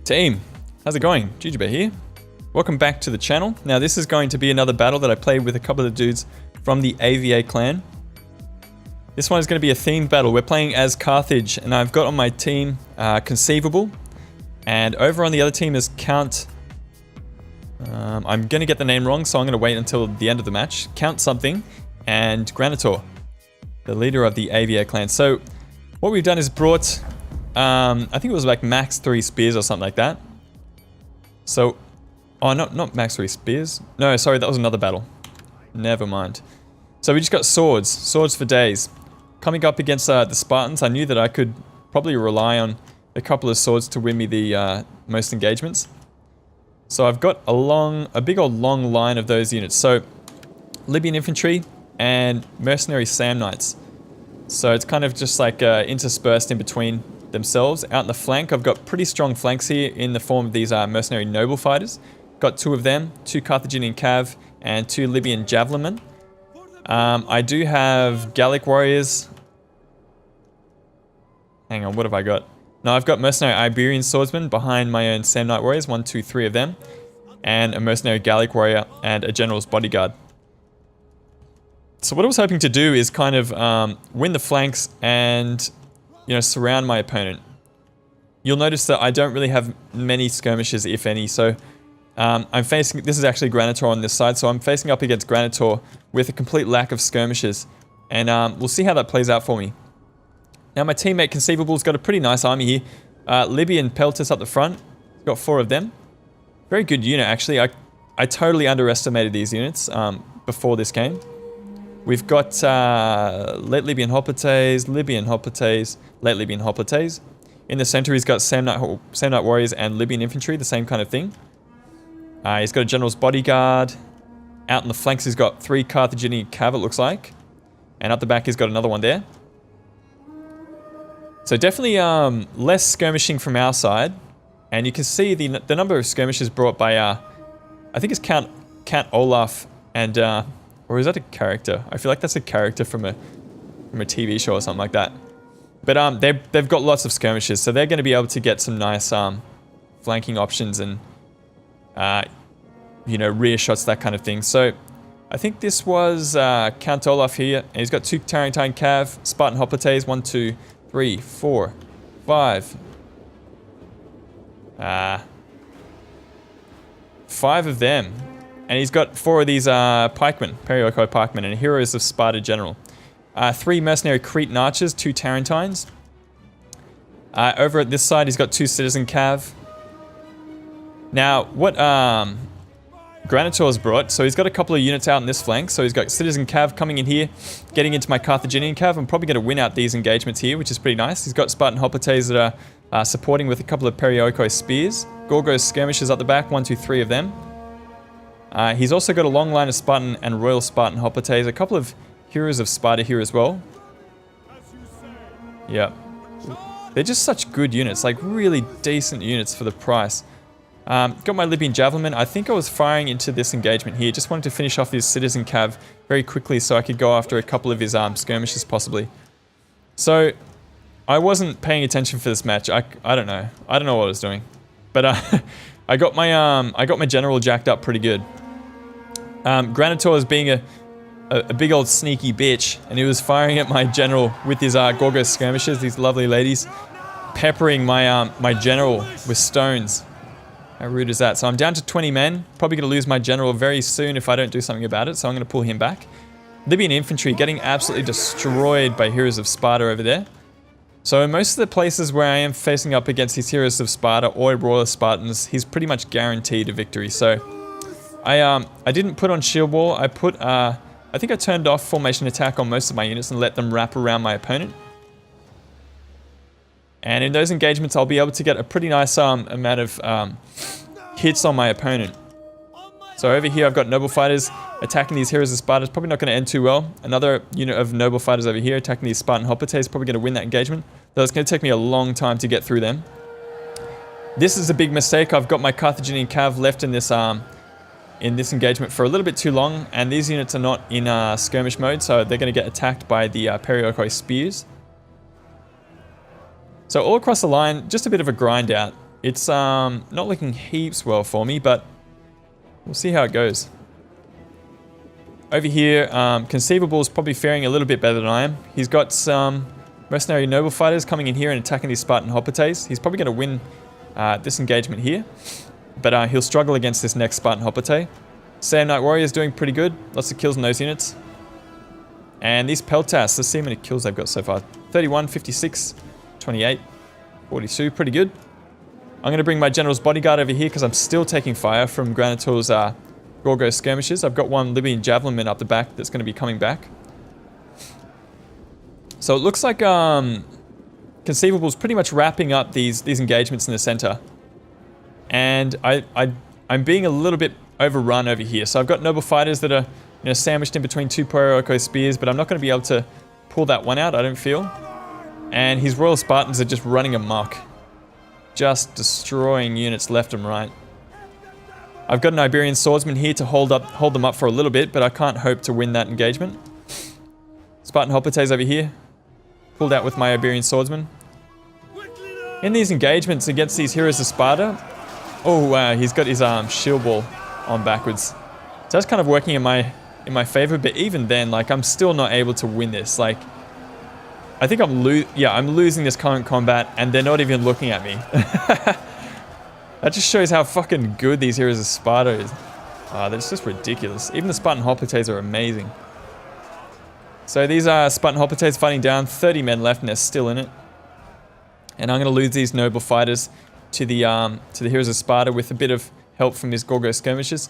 Team, how's it going? Jujubear here. Welcome back to the channel. Now this is going to be another battle that I played with a couple of dudes from the AVA clan. This one is going to be a themed battle. We're playing as Carthage, and I've got on my team Conceivable, and over on the other team is Count... I'm going to get the name wrong, so I'm going to wait until the end of the match. Count something, and GRANITOR, the leader of the AVA clan. So what we've done is brought... I think it was like max 3 spears or something like that. So, oh, not max 3 spears. No, sorry, that was another battle. Never mind. So we just got swords for days. Coming up against the Spartans, I knew that I could probably rely on a couple of swords to win me the most engagements. So I've got a big old long line of those units. So Libyan infantry and mercenary Sam Knights. So it's kind of just like interspersed in between themselves. Out in the flank, I've got pretty strong flanks here in the form of these mercenary noble fighters. Got 2 of them, 2 Carthaginian cav and 2 Libyan javelinmen. I do have Gallic warriors. Hang on, what have I got? No, I've got mercenary Iberian swordsmen behind my own Sam Knight warriors, 1, 2, 3 of them, and a mercenary Gallic warrior and a general's bodyguard. So what I was hoping to do is kind of win the flanks and, you know, surround my opponent. You'll notice that I don't really have many skirmishes, if any, so I'm facing... This is actually GRANITOR on this side, so I'm facing up against GRANITOR with a complete lack of skirmishes. And we'll see how that plays out for me. Now my teammate Conceivable's got a pretty nice army here. Libyan Peltasts up the front. He's got 4 of them. Very good unit, actually. I totally underestimated these units before this game. We've got late Libyan Hoplites, late Libyan Hoplites. In the center, he's got Sam Knight warriors and Libyan infantry, the same kind of thing. He's got a general's bodyguard. Out in the flanks, he's got 3 Carthaginian cav, it looks like. And up the back, he's got another one there. So definitely less skirmishing from our side. And you can see the number of skirmishes brought by, I think it's Count OLAF and... or is that a character? I feel like that's a character from a TV show or something like that. But they've got lots of skirmishes, so they're going to be able to get some nice flanking options and you know, rear shots, that kind of thing. So I think this was Count Olaf here, and he's got 2 Tarentine cav, Spartan Hoplites, 1, 2, 3, 4, 5. 5 of them. And he's got 4 of these pikemen, Perioko pikemen, and Heroes of Sparta general. 3 mercenary Cretan archers, 2 Tarentines. Over at this side, he's got 2 citizen cav. Now, what GRANITOR's brought, so he's got a couple of units out in this flank. So he's got citizen cav coming in here, getting into my Carthaginian cav. I'm probably going to win out these engagements here, which is pretty nice. He's got Spartan Hoplites that are supporting with a couple of Perioko spears. Gorgos skirmishers up the back, 1, 2, 3 of them. He's also got a long line of Spartan and Royal Spartan Hoplites, a couple of Heroes of Sparta here as well. Yeah. They're just such good units, like really decent units for the price. Got my Libyan javelinmen. I think I was firing into this engagement here. Just wanted to finish off his citizen cav very quickly so I could go after a couple of his skirmishes possibly. So I wasn't paying attention for this match. I don't know. I don't know what I was doing. But I got my general jacked up pretty good. GRANITOR is being a big old sneaky bitch, and he was firing at my general with his Gorgos skirmishers, these lovely ladies, peppering my general with stones. How rude is that? So I'm down to 20 men. Probably going to lose my general very soon if I don't do something about it, so I'm going to pull him back. Libyan infantry getting absolutely destroyed by Heroes of Sparta over there. So in most of the places where I am facing up against these Heroes of Sparta or Royal Spartans, he's pretty much guaranteed a victory. So I didn't put on shield wall. I put I think I turned off formation attack on most of my units and let them wrap around my opponent. And in those engagements, I'll be able to get a pretty nice amount of hits on my opponent. So over here, I've got noble fighters attacking these Heroes of Sparta. It's probably not going to end too well. Another unit of noble fighters over here attacking these Spartan Hoplites. Probably going to win that engagement, though it's going to take me a long time to get through them. This is a big mistake. I've got my Carthaginian cav left in this engagement for a little bit too long, and these units are not in skirmish mode, so they're going to get attacked by the Perioko spears. So all across the line, just a bit of a grind out. It's not looking heaps well for me, but we'll see how it goes. Over here, Conceivable is probably faring a little bit better than I am. He's got some mercenary noble fighters coming in here and attacking these Spartan Hoplites. He's probably going to win this engagement here, but he'll struggle against this next Spartan Hoplite. Sam Knight Warrior is doing pretty good. Lots of kills in those units. And these Peltasts, let's see how many kills they've got so far. 31, 56, 28, 42, pretty good. I'm going to bring my General's Bodyguard over here because I'm still taking fire from Granitor's Gorgo skirmishes. I've got one Libyan Javelinman up the back that's going to be coming back. So it looks like Conceivable's pretty much wrapping up these engagements in the center. And I'm being a little bit overrun over here. So I've got noble fighters that are sandwiched in between two Porioko spears, but I'm not going to be able to pull that one out, I don't feel. And his Royal Spartans are just running amok. Just destroying units left and right. I've got an Iberian Swordsman here to hold them up for a little bit, but I can't hope to win that engagement. Spartan Hoplites over here. Pulled out with my Iberian Swordsman. In these engagements against these heroes of Sparta, oh wow, he's got his shield wall on backwards. So that's kind of working in my favor, but even then, like, I'm still not able to win this. Like, I think I'm losing this current combat, and they're not even looking at me. That just shows how fucking good these heroes of Sparta is. That's just ridiculous. Even the Spartan Hoplites are amazing. So these are Spartan Hoplites fighting down, 30 men left, and they're still in it. And I'm going to lose these noble fighters to the heroes of Sparta with a bit of help from his Gorgo skirmishers.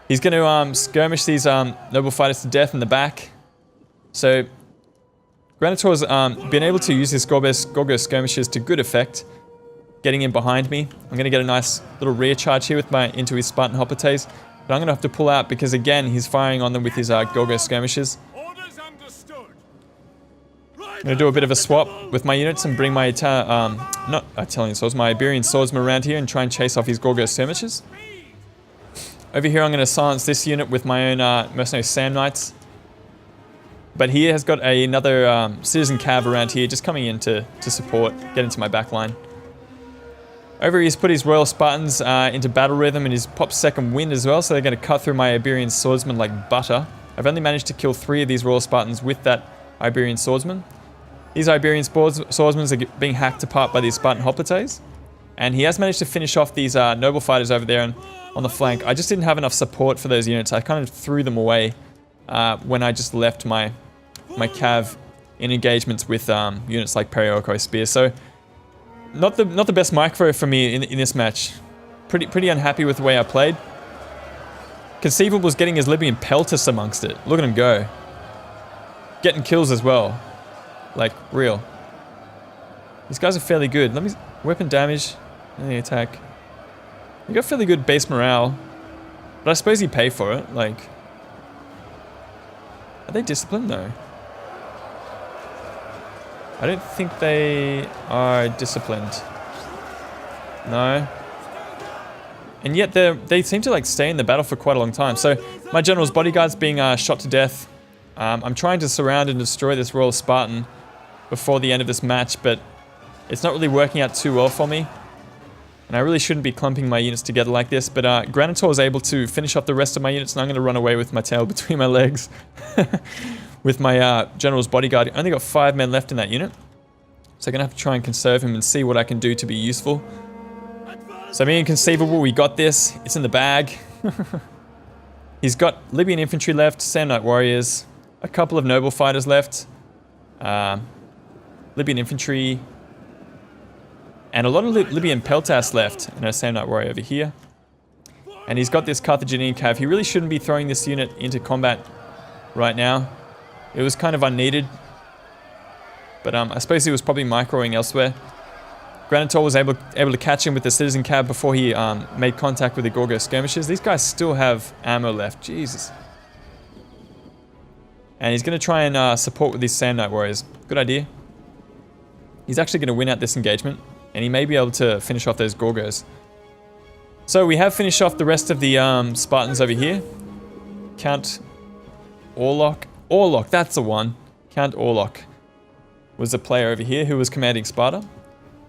He's going to skirmish these noble fighters to death in the back. So Granitor's been able to use his Gorgo skirmishers to good effect, getting in behind me. I'm going to get a nice little rear charge here with into his Spartan Hoplites, but I'm going to have to pull out because, again, he's firing on them with his Gorgo skirmishers. I'm going to do a bit of a swap with my units and bring my my Iberian Swordsman around here and try and chase off his Gorgo skirmishers. Over here, I'm going to silence this unit with my own mercenary Sam Knights. But he has got another citizen cav around here just coming in to support, get into my back line. Over here, he's put his Royal Spartans into battle rhythm and he's popped second wind as well, so they're going to cut through my Iberian Swordsman like butter. I've only managed to kill 3 of these Royal Spartans with that Iberian Swordsman. These Iberian Swordsmen are being hacked apart by these Spartan Hoplites. And he has managed to finish off these noble fighters over there on the flank. I just didn't have enough support for those units. I kind of threw them away when I just left my cav in engagements with units like Porioko Spear. So not the best micro for me in this match. Pretty unhappy with the way I played. Conceivable's getting his Libyan Peltasts amongst it. Look at him go. Getting kills as well. Like, real. These guys are fairly good. Let me... Weapon damage. And the attack. You got fairly good base morale. But I suppose you pay for it. Like... Are they disciplined? No. I don't think they are disciplined. No. And yet they seem to like stay in the battle for quite a long time. So my General's Bodyguard's being shot to death. I'm trying to surround and destroy this Royal Spartan before the end of this match, but it's not really working out too well for me. And I really shouldn't be clumping my units together like this, but Granitor is able to finish off the rest of my units, and I'm going to run away with my tail between my legs with my General's Bodyguard. I only got 5 men left in that unit, so I'm going to have to try and conserve him and see what I can do to be useful. So me and Conceivable, we got this. It's in the bag. He's got Libyan infantry left, Sam Knight Warriors, a couple of noble fighters left, Libyan infantry, and a lot of Libyan Peltasts left, and a Sam Knight Warrior over here. And he's got this Carthaginian cav. He really shouldn't be throwing this unit into combat right now. It was kind of unneeded, but I suppose he was probably microing elsewhere. Granitor was able to catch him with the citizen cav before he made contact with the Gorgo skirmishers. These guys still have ammo left. Jesus. And he's going to try and support with these Sam Knight Warriors. Good idea. He's actually going to win out this engagement, and he may be able to finish off those Gorgos. So we have finished off the rest of the Spartans over here. Count Orlok. That's the one. Count Orlok was the player over here who was commanding Sparta.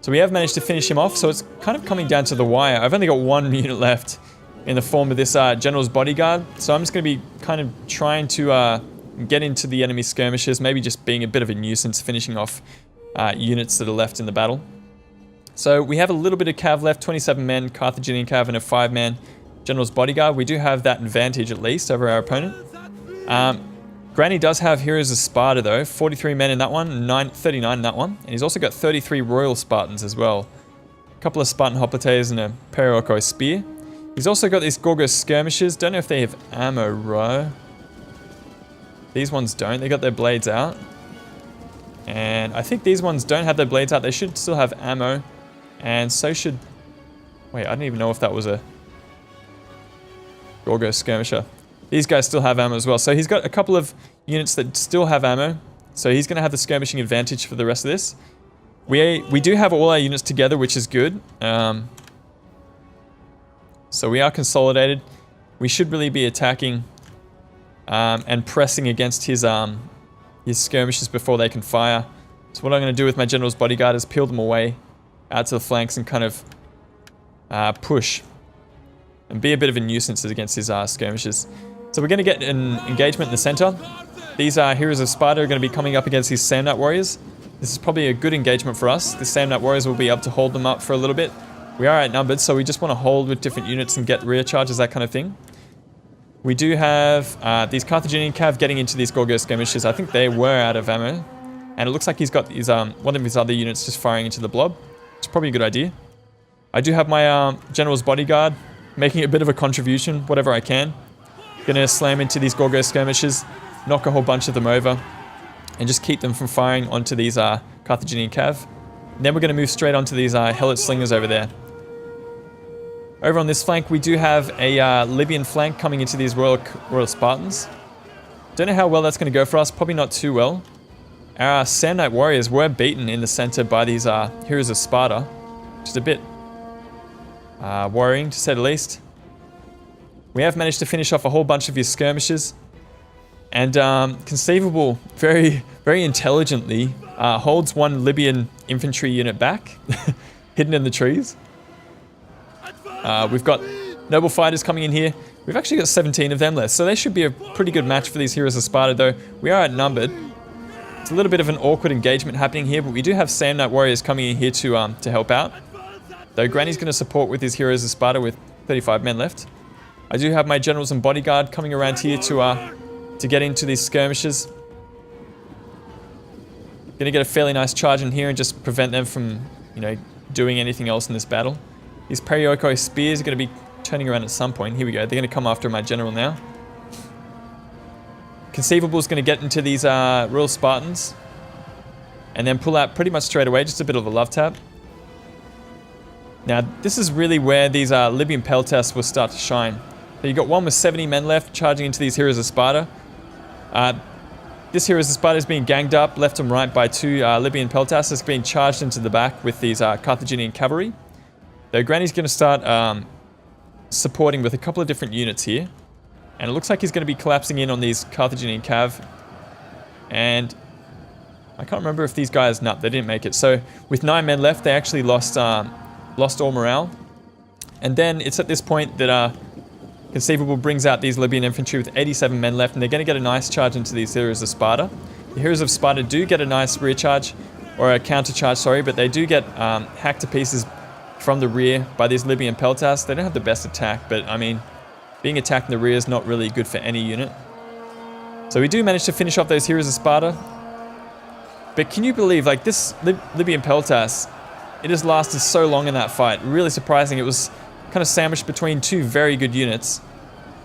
So we have managed to finish him off, so it's kind of coming down to the wire. I've only got one unit left in the form of this General's Bodyguard, so I'm just going to be kind of trying to get into the enemy skirmishes, maybe just being a bit of a nuisance, finishing off units that are left in the battle. So we have a little bit of cav left, 27 men, Carthaginian cav, and a 5-man General's Bodyguard. We do have that advantage at least over our opponent. Granny does have Heroes of Sparta though, 43 men in that one, 39 in that one, and he's also got 33 Royal Spartans as well. A couple of Spartan Hoplites and a Periorko Spear. He's also got these Gorgos Skirmishers, don't know if they have ammo, right? These ones don't, they got their blades out. And I think these ones don't have their blades out, they should still have ammo. And so should... Wait, I don't even know if that was a Gorgos Skirmisher. These guys still have ammo as well. So he's got a couple of units that still have ammo. So he's going to have the skirmishing advantage for the rest of this. We do have all our units together, which is good. So we are consolidated. We should really be attacking and pressing against his skirmishers before they can fire. So what I'm going to do with my General's Bodyguard is peel them away out to the flanks and kind of push and be a bit of a nuisance against his skirmishers. So we're going to get an engagement in the center. These Heroes of Sparta are going to be coming up against these Samnite Warriors. This is probably a good engagement for us. The Samnite Warriors will be able to hold them up for a little bit. We are outnumbered, so we just want to hold with different units and get rear charges, that kind of thing. We do have these Carthaginian cav getting into these Gorgos skirmishers. I think they were out of ammo. And it looks like he's got his, one of his other units just firing into the blob. It's probably a good idea. I do have my General's Bodyguard making a bit of a contribution, whatever I can. Gonna slam into these Gorgos skirmishers, knock a whole bunch of them over, and just keep them from firing onto these Carthaginian cav. And then we're gonna move straight onto these Helot slingers over there. Over on this flank, we do have a Libyan flank coming into these Royal Spartans. Don't know how well that's gonna go for us, probably not too well. Our Samnite Warriors were beaten in the center by these Heroes of Sparta, which is a bit worrying to say the least. We have managed to finish off a whole bunch of his skirmishers, and Conceivable very, very intelligently holds one Libyan infantry unit back, hidden in the trees. We've got noble fighters coming in here. We've actually got 17 of them left, so they should be a pretty good match for these Heroes of Sparta, though we are outnumbered. It's a little bit of an awkward engagement happening here, but we do have Samnite Warriors coming in here to help out. Though Granny's going to support with his Heroes of Sparta with 35 men left. I do have my Generals and Bodyguard coming around here to get into these skirmishes. Gonna get a fairly nice charge in here and just prevent them from, you know, doing anything else in this battle. These Periorko Spears are going to be turning around at some point. Here we go. They're going to come after my General now. Conceivable is going to get into these Royal Spartans and then pull out pretty much straight away, just a bit of a love tap. Now, this is really where these Libyan Peltasts will start to shine. So you've got one with 70 men left charging into these Heroes of Sparta. This Heroes of Sparta is being ganged up left and right by two Libyan Peltasts. It's being charged into the back with these Carthaginian cavalry. Though Granny's going to start supporting with a couple of different units here. And it looks like he's going to be collapsing in on these Carthaginian cav. And I can't remember if these guys... No, they didn't make it. So with 9 men left, they actually lost all morale. And then it's at this point that Conceivable brings out these Libyan infantry with 87 men left, and they're going to get a nice charge into these Heroes of Sparta. The Heroes of Sparta do get a nice rear charge, or a counter charge, sorry, but they do get hacked to pieces from the rear by these Libyan Peltasts. They don't have the best attack, but I mean, being attacked in the rear is not really good for any unit. So we do manage to finish off those Heroes of Sparta. But can you believe, like, this Libyan Peltasts, it has lasted so long in that fight. Really surprising. It was kind of sandwiched between two very good units,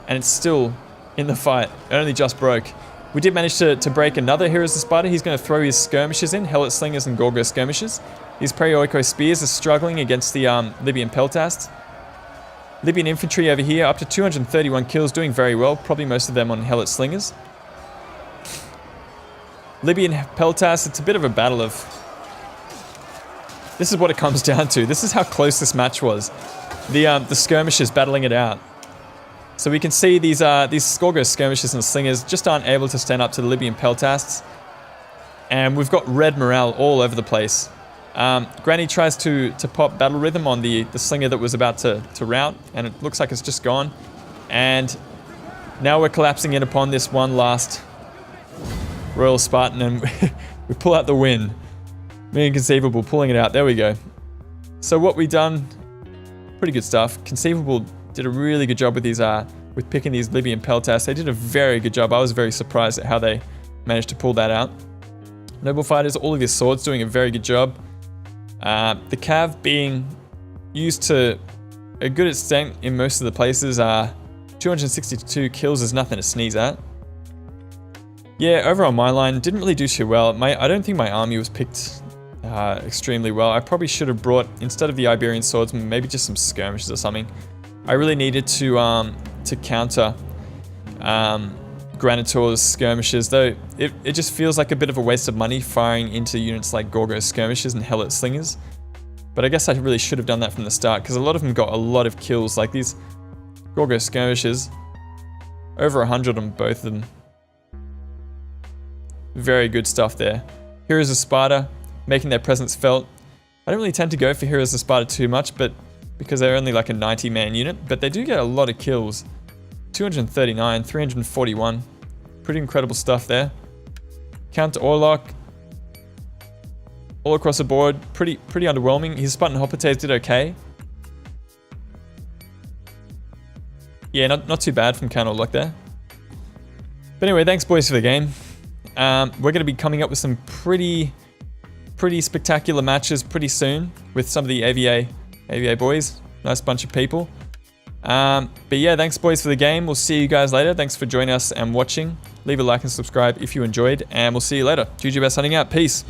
and it's still in the fight. It only just broke. We did manage to break another Heroes of Sparta. He's going to throw his skirmishers in, Helot Slingers and Gorgos skirmishers. These Periorko Spears are struggling against the Libyan Peltasts. Libyan infantry over here, up to 231 kills, doing very well. Probably most of them on Helot Slingers. Libyan Peltasts, it's a bit of a battle of... This is what it comes down to. This is how close this match was. The skirmishers battling it out. So we can see these Gorgos skirmishers and slingers just aren't able to stand up to the Libyan Peltasts. And we've got red morale all over the place. Granny tries to pop battle rhythm on the slinger that was about to rout, and it looks like it's just gone. And now we're collapsing in upon this one last Royal Spartan, and we pull out the win. Me and Conceivable pulling it out. There we go. So what we done, pretty good stuff. Conceivable did a really good job with these with picking these Libyan Peltasts. They did a very good job. I was very surprised at how they managed to pull that out. Noble Fighters, all of his swords doing a very good job. The Cav being used to a good extent in most of the places. 262 kills is nothing to sneeze at. Yeah, over on my line, didn't really do too well. I don't think my army was picked extremely well. I probably should have brought, instead of the Iberian swordsmen, maybe just some skirmishes or something. I really needed to counter Granitor's skirmishes, though it just feels like a bit of a waste of money firing into units like Gorgo's skirmishes and Helot slingers. But I guess I really should have done that from the start, because a lot of them got a lot of kills. Like these Gorgo skirmishes, over 100 on both of them. Very good stuff there. Heroes of Sparta, making their presence felt. I don't really tend to go for Heroes of Sparta too much, but because they're only like a 90-man unit, but they do get a lot of kills. 239, 341. Pretty incredible stuff there. Count to Orlok. All across the board, pretty underwhelming. His Spartan Hoplites did okay. Yeah, not too bad from Count Orlok there. But anyway, thanks boys for the game. We're going to be coming up with some pretty spectacular matches pretty soon with some of the AVA boys. Nice bunch of people. But yeah, thanks boys for the game. We'll see you guys later. Thanks for joining us and watching. Leave a like and subscribe if you enjoyed, and we'll see you later. Jujubear signing out. Peace.